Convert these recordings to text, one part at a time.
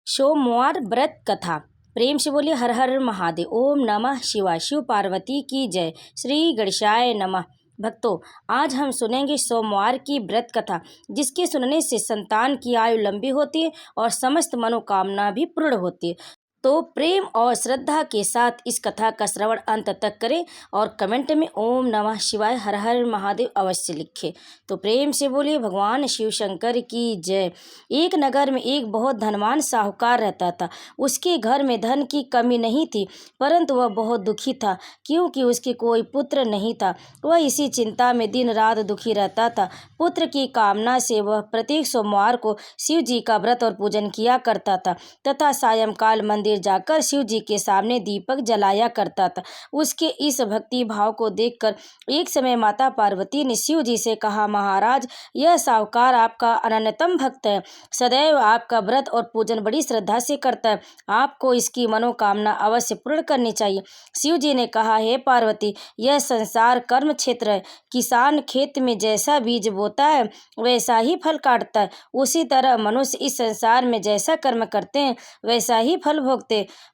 सोमवार व्रत कथा। प्रेम से बोलिए हर हर महादेव। ओम नमः शिवाय। शिव पार्वती की जय। श्री गणेशाय नमः। भक्तों, आज हम सुनेंगे सोमवार की व्रत कथा, जिसके सुनने से संतान की आयु लंबी होती है और समस्त मनोकामना भी पूर्ण होती है। तो प्रेम और श्रद्धा के साथ इस कथा का श्रवण अंत तक करें और कमेंट में ओम नमः शिवाय हर हर महादेव अवश्य लिखें। तो प्रेम से बोलिए भगवान शिव शंकर की जय। एक नगर में एक बहुत धनवान साहूकार रहता था। उसके घर में धन की कमी नहीं थी, परंतु वह बहुत दुखी था, क्योंकि उसके कोई पुत्र नहीं था। वह इसी चिंता में दिन रात दुखी रहता था। पुत्र की कामना से वह प्रत्येक सोमवार को शिव जी का व्रत और पूजन किया करता था तथा सायंकाल मंदिर जाकर शिव जी के सामने दीपक जलाया करता था। उसके इस भक्ति भाव को देखकर एक समय माता पार्वती ने शिव जी से कहा, महाराज, यह साहूकार आपका अनन्यतम भक्त है, सदैव आपका व्रत और पूजन बड़ी श्रद्धा से करता है। आपको इसकी मनोकामना अवश्य पूर्ण करनी चाहिए। शिव जी ने कहा, हे पार्वती, यह संसार कर्म क्षेत्र है। किसान खेत में जैसा बीज बोता है वैसा ही फल काटता है। उसी तरह मनुष्य इस संसार में जैसा कर्म करते हैं वैसा ही फल भोगते।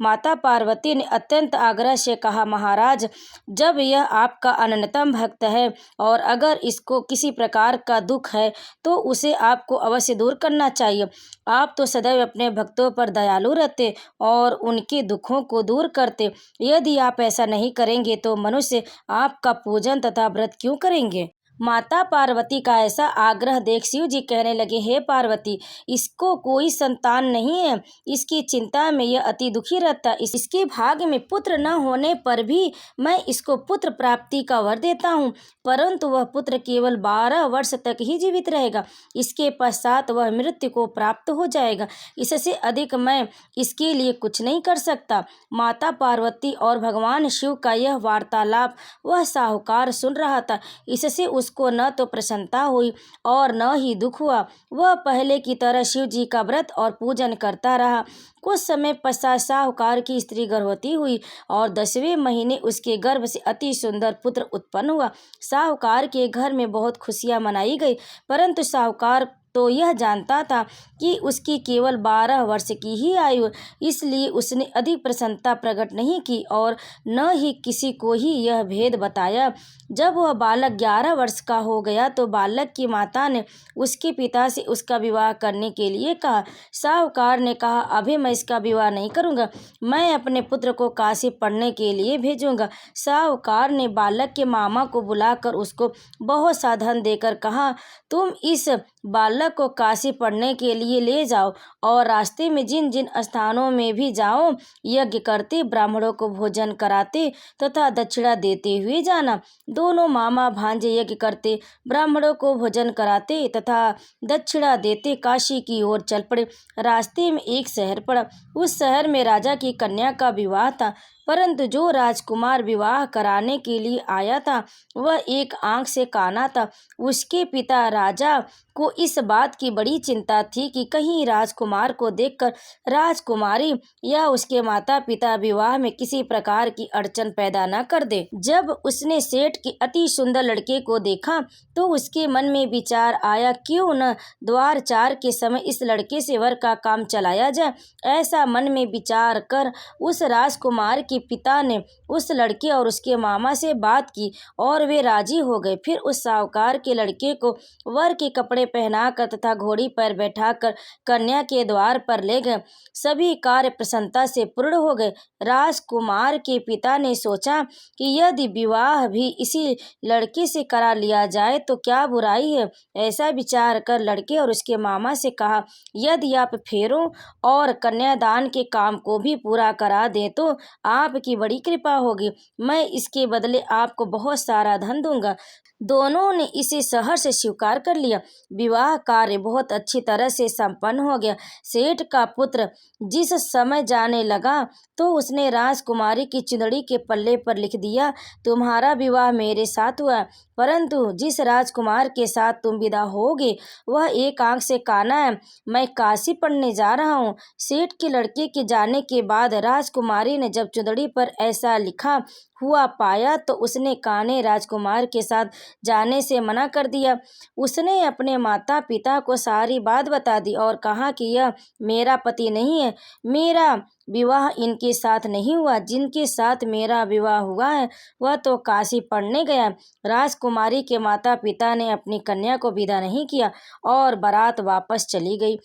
माता पार्वती ने अत्यंत आग्रह से कहा, महाराज, जब यह आपका अनन्यतम भक्त है और अगर इसको किसी प्रकार का दुख है तो उसे आपको अवश्य दूर करना चाहिए। आप तो सदैव अपने भक्तों पर दयालु रहते और उनके दुखों को दूर करते। यदि आप ऐसा नहीं करेंगे तो मनुष्य आपका पूजन तथा व्रत क्यों करेंगे। माता पार्वती का ऐसा आग्रह देख शिव जी कहने लगे, हे पार्वती, इसको कोई संतान नहीं है। इसकी चिंता में यह अति दुखी रहता है। इसके भाग्य में पुत्र न होने पर भी मैं इसको पुत्र प्राप्ति का वर देता हूँ, परंतु वह पुत्र केवल 12 वर्ष तक ही जीवित रहेगा। इसके पश्चात वह मृत्यु को प्राप्त हो जाएगा। इससे अधिक मैं इसके लिए कुछ नहीं कर सकता। माता पार्वती और भगवान शिव का यह वार्तालाप वह साहूकार सुन रहा था। इससे उसको न तो प्रसन्नता हुई और न ही दुख हुआ। वह पहले की तरह शिव जी का व्रत और पूजन करता रहा। कुछ समय पश्चात साहूकार की स्त्री गर्भवती हुई और 10वें महीने उसके गर्भ से अति सुंदर पुत्र उत्पन्न हुआ। साहूकार के घर में बहुत खुशियां मनाई गई, परंतु साहूकार तो यह जानता था कि उसकी केवल 12 वर्ष की ही आयु, इसलिए उसने अधिक प्रसन्नता प्रकट नहीं की और न ही किसी को ही यह भेद बताया। जब वह बालक 11 वर्ष का हो गया तो बालक की माता ने उसके पिता से उसका विवाह करने के लिए कहा। साहूकार ने कहा, अभी मैं इसका विवाह नहीं करूँगा, मैं अपने पुत्र को काशी पढ़ने के लिए भेजूँगा। साहूकार ने बालक के मामा को बुलाकर उसको बहुत सा धन देकर कहा, तुम इस बालक को काशी पढ़ने के लिए ले जाओ और रास्ते में जिन जिन स्थानों में भी जाओ, यज्ञ करते, ब्राह्मणों को भोजन कराते तथा दक्षिणा देते हुए जाना। दोनों मामा भांजे यज्ञ करते, ब्राह्मणों को भोजन कराते तथा दक्षिणा देते काशी की ओर चल पड़े। रास्ते में एक शहर पड़ा। उस शहर में राजा की कन्या का विवाह था, परंतु जो राजकुमार विवाह कराने के लिए आया था वह एक आंख से काना था। उसके पिता राजा को इस बात की बड़ी चिंता थी कि कहीं राजकुमार को देखकर राजकुमारी या उसके माता पिता विवाह में किसी प्रकार की अड़चन पैदा न कर दे। जब उसने सेठ के अति सुंदर लड़के को देखा तो उसके मन में विचार आया, क्यों न द्वारचार के समय इस लड़के से वर का काम चलाया जाए। ऐसा मन में विचार कर उस राजकुमार के पिता ने उस लड़के और उसके मामा से बात की और वे राजी हो गए। फिर उस साहूकार के लड़के को वर के कपड़े पहनाकर तथा घोड़ी पर बैठाकर कन्या के द्वार पर ले गए। सभी कार्य प्रसन्नता से पूर्ण हो गए। राजकुमार के पिता ने सोचा कि यदि विवाह भी इसी लड़के से करा लिया जाए तो क्या बुराई है। ऐसा विचार कर लड़के और उसके मामा से कहा, यदि आप फेरों और कन्यादान के काम को भी पूरा करा दें तो आपकी बड़ी कृपा होगी। मैं इसके बदले आपको बहुत सारा धन दूंगा। दोनों ने इसे सहर्ष से स्वीकार कर लिया। विवाह कार्य बहुत अच्छी तरह से संपन्न हो गया। सेठ का पुत्र जिस समय जाने लगा तो उसने राजकुमारी की चुंदड़ी के पल्ले पर लिख दिया, तुम्हारा विवाह मेरे साथ हुआ। परंतु जिस राजकुमार के साथ तुम विदा होगे वह एक आंख से काना है। मैं काशी पढ़ने जा रहा हूँ। सेठ के लड़के के जाने के बाद राजकुमारी ने जब चुंदड़ी पर ऐसा लिखा हुआ पाया तो उसने काने राजकुमार के साथ जाने से मना कर दिया। उसने अपने माता पिता को सारी बात बता दी और कहा कि यह मेरा पति नहीं है, मेरा विवाह इनके साथ नहीं हुआ। जिनके साथ मेरा विवाह हुआ है वह तो काशी पढ़ने गया। राजकुमारी के माता पिता ने अपनी कन्या को विदा नहीं किया और बारात वापस चली गई।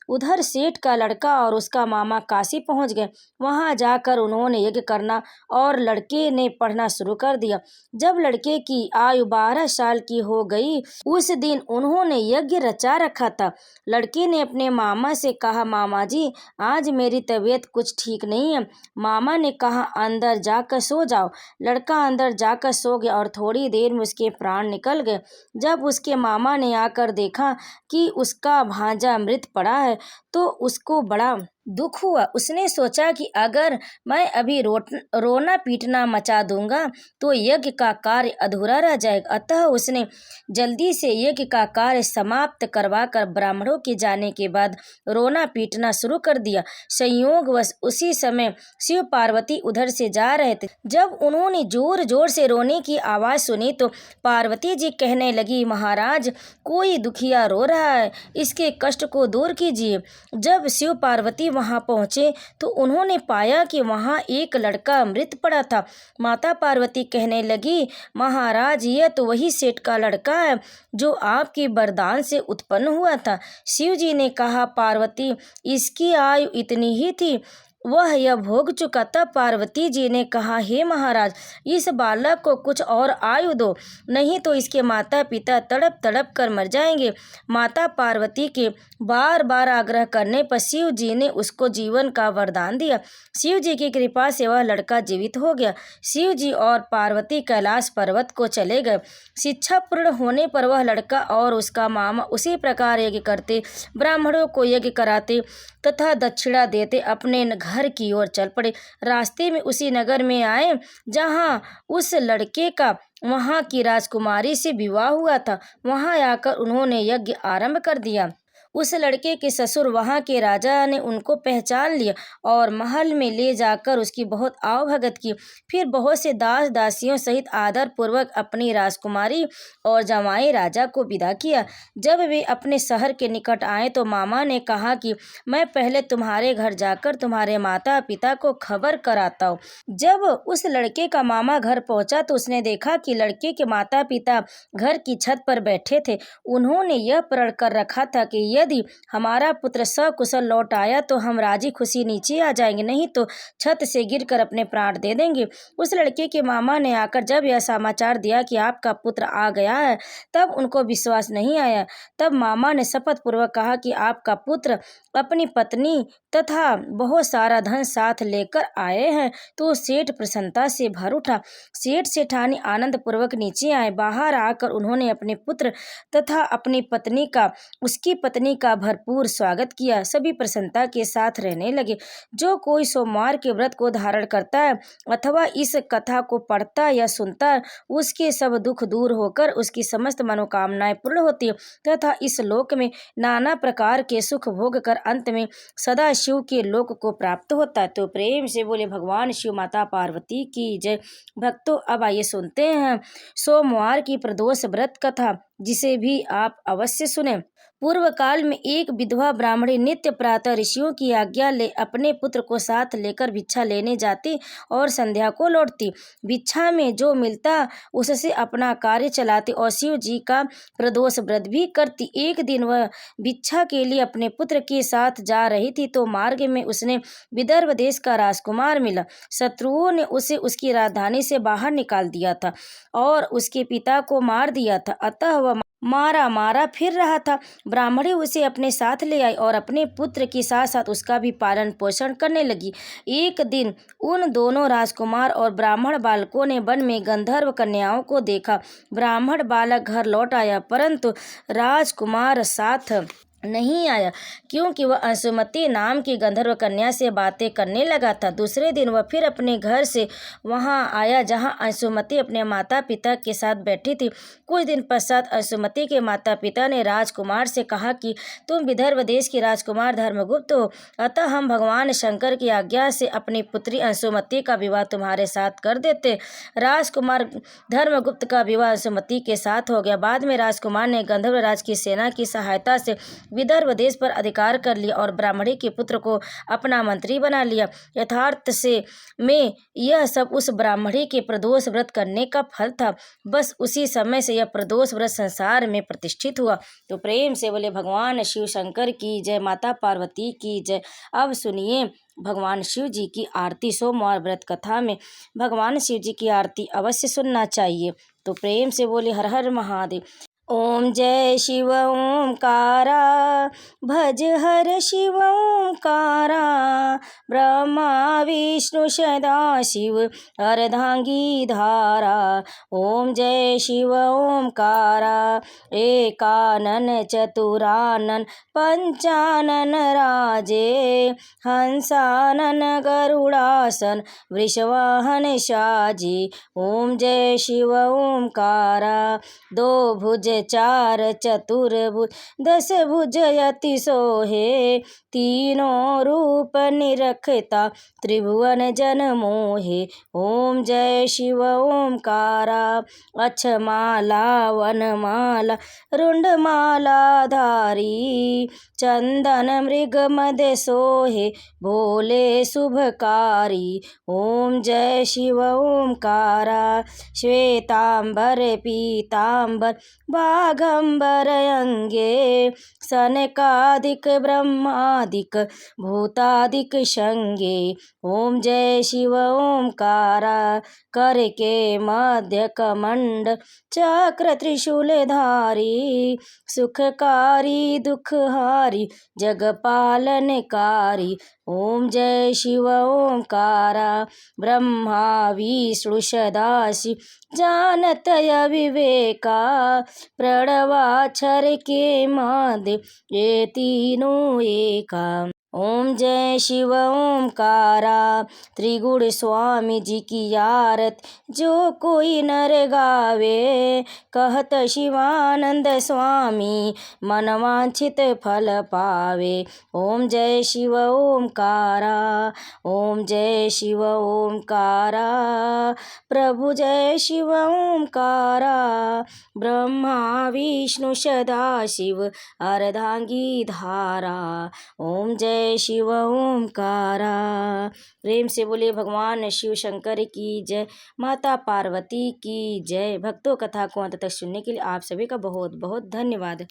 उधर सेठ का लड़का और उसका मामा काशी पहुंच गए। वहां जाकर उन्होंने यज्ञ करना और लड़के ने पढ़ना शुरू कर दिया। जब लड़के की आयु 12 साल की हो गई उस दिन उन्होंने यज्ञ रचा रखा था। लड़के ने अपने मामा से कहा, मामा जी आज मेरी तबीयत कुछ ठीक नहीं है। मामा ने कहा, अंदर जाकर सो जाओ। लड़का अंदर जाकर सो गया और थोड़ी देर में उसके प्राण निकल गए। जब उसके मामा ने आकर देखा कि उसका भांजा मृत पड़ा है तो उसको बड़ा दुख हुआ। उसने सोचा कि अगर मैं अभी रोना पीटना मचा दूंगा तो यज्ञ का कार्य अधूरा रह जाएगा। अतः उसने जल्दी से यज्ञ का कार्य समाप्त करवाकर ब्राह्मणों के जाने के बाद रोना पीटना शुरू कर दिया। संयोगवश उसी समय शिव पार्वती उधर से जा रहे थे। जब उन्होंने जोर जोर से रोने की आवाज सुनी तो पार्वती जी कहने लगी, महाराज कोई दुखिया रो रहा है, इसके कष्ट को दूर कीजिए। जब शिव पार्वती वहां पहुंचे तो उन्होंने पाया कि वहां एक लड़का मृत पड़ा था। माता पार्वती कहने लगी, महाराज यह तो वही सेठ का लड़का है जो आपके वरदान से उत्पन्न हुआ था। शिव जी ने कहा, पार्वती इसकी आयु इतनी ही थी, वह यह भोग चुका। तब पार्वती जी ने कहा, हे महाराज इस बालक को कुछ और आयु दो, नहीं तो इसके माता पिता तड़प तड़प कर मर जाएंगे। माता पार्वती के बार बार आग्रह करने पर शिव जी ने उसको जीवन का वरदान दिया। शिव जी की कृपा से वह लड़का जीवित हो गया। शिव जी और पार्वती कैलाश पर्वत को चले गए। शिक्षा पूर्ण होने पर वह लड़का और उसका मामा उसी प्रकार यज्ञ करते, ब्राह्मणों को यज्ञ कराते तथा दक्षिणा देते अपने घर की ओर चल पड़े। रास्ते में उसी नगर में आए जहां उस लड़के का वहां की राजकुमारी से विवाह हुआ था। वहां आकर उन्होंने यज्ञ आरंभ कर दिया। उस लड़के के ससुर वहां के राजा ने उनको पहचान लिया और महल में ले जाकर उसकी बहुत आवभगत की। फिर बहुत से दास दासियों सहित आदर पूर्वक अपनी राजकुमारी और जमाई राजा को विदा किया। जब वे अपने शहर के निकट आए तो मामा ने कहा कि मैं पहले तुम्हारे घर जाकर तुम्हारे माता पिता को खबर कराता हूँ। जब उस लड़के का मामा घर पहुंचा तो उसने देखा कि लड़के के माता पिता घर की छत पर बैठे थे। उन्होंने यह प्रण कर रखा था कि यदि हमारा पुत्र सकुशल लौट आया तो हम राजी खुशी नीचे आ जाएंगे, नहीं तो छत से गिरकर अपने प्राण दे देंगे। उस लड़के के मामा ने आकर जब यह समाचार दिया कि आपका पुत्र आ गया है तब उनको विश्वास नहीं आया। तब मामा ने शपथ पूर्वक कहा कि आपका पुत्र अपनी पत्नी तथा बहुत सारा धन साथ लेकर आए हैं। तो सेठ प्रसन्नता से भर उठा। सेठ सेठानी आनंद पूर्वक नीचे आए। बाहर आकर उन्होंने अपने पुत्र तथा अपनी पत्नी का उसकी पत्नी का भरपूर स्वागत किया। सभी प्रसन्नता के साथ रहने लगे। जो कोई सोमवार के व्रत को धारण करता है अथवा इस कथा को पढ़ता या सुनता है उसके सब दुख दूर होकर उसकी समस्त मनोकामनाएं पूर्ण होती है तथा इस लोक में नाना प्रकार के सुख भोग कर अंत में सदा शिव के लोक को प्राप्त होता है। तो प्रेम से बोले भगवान शिव माता पार्वती की जय। भक्तों अब आइए सुनते हैं सोमवार की प्रदोष व्रत कथा, जिसे भी आप अवश्य सुने। पूर्व काल में एक विधवा ब्राह्मणी नित्य प्रातः ऋषियों की आज्ञा ले अपने पुत्र को साथ लेकर भिक्षा लेने जाती और संध्या को लौटती। भिक्षा में जो मिलता उससे अपना कार्य चलाती और शिव जी का प्रदोष व्रत भी करती। एक दिन वह भिक्षा के लिए अपने पुत्र के साथ जा रही थी तो मार्ग में उसने विदर्भ देश का राजकुमार मिला। शत्रुओं ने उसे उसकी राजधानी से बाहर निकाल दिया था और उसके पिता को मार दिया था। अतः वह मारा फिर रहा था। ब्राह्मणी उसे अपने साथ ले आई और अपने पुत्र के साथ साथ उसका भी पालन पोषण करने लगी। एक दिन उन दोनों राजकुमार और ब्राह्मण बालकों ने वन में गंधर्व कन्याओं को देखा। ब्राह्मण बालक घर लौट आया परंतु राजकुमार साथ नहीं आया, क्योंकि वह अंशुमति नाम की गंधर्व कन्या से बातें करने लगा था। दूसरे दिन वह फिर अपने घर से वहां आया जहां अंशुमति अपने माता पिता के साथ बैठी थी। कुछ दिन पश्चात अंशुमति के माता पिता ने राजकुमार से कहा कि तुम विदर्भ देश की राजकुमार धर्मगुप्त हो, अतः हम भगवान शंकर की आज्ञा से अपनी पुत्री अंशुमति का विवाह तुम्हारे साथ कर देते। राजकुमार धर्मगुप्त का विवाह अंशुमति के साथ हो गया। बाद में राजकुमार ने गंधर्व राज की सेना की सहायता से विदर्भ देश पर अधिकार कर लिया और ब्राह्मणी के पुत्र को अपना मंत्री बना लिया। यथार्थ से में यह सब उस ब्राह्मणी के प्रदोष व्रत करने का फल था। बस उसी समय से यह प्रदोष व्रत संसार में प्रतिष्ठित हुआ। तो प्रेम से बोले भगवान शिव शंकर की जय, माता पार्वती की जय। अब सुनिए भगवान शिव जी की आरती। सोमवार व्रत कथा में भगवान शिव जी की आरती अवश्य सुनना चाहिए। तो प्रेम से बोले हर हर महादेव। ओम जय शिव ओंकारा, भज हर शिव ओंकारा, ब्रह्मा विष्णु सदा शिव अर्धांगी धारा। ओम जय शिव ओंकारा, एकानन चतुरानन पंचानन राजे, हंसानन गरुड़ासन वृषवाहन साजी। ओम जय शिव ओंकारा, दो भुज चार चतुर्भुज, दस भुज अति सोहे, तीनों रूप निरखता त्रिभुवन जन मोहे। ओम जय शिव ओंकारा, अक्षमाला वनमाला रुंडमाला धारी, चंदन मृग मद सोहे भोले शुभकारी। ओम जय शिव ओंकारा, श्वेतांबर पीतांबर बाघंबर अंगे, सनकादिक ब्रह्मादिक भूतादिक संगे। ओम जय शिव ओंकारा, कर के मध्य कमंड चक्र त्रिशूलधारी, सुखकारी दुखहारी जगपालनकारी। ओम जय शिव ओंकारा, ब्रह्मा विष्णु सदाशिव जानत अविवेका, प्रणवाक्षर के मध्य ये तीनों एका। ओम जय शिव ओंकारा, त्रिगुण स्वामी जी की आरत जो कोई नर गावे, कहत शिवानंद स्वामी मनवांछित फल पावे। ओम जय शिव ओंकारा, ओम जय शिव ओंकारा, प्रभु जय शिव ओंकारा, ब्रह्मा विष्णु सदा शिव अर्धांगी धारा। ओम जय शिव ओंकारा। प्रेम से बोले भगवान शिव शंकर की जय, माता पार्वती की जय। भक्तों, कथा को अंत तक सुनने के लिए आप सभी का बहुत बहुत धन्यवाद।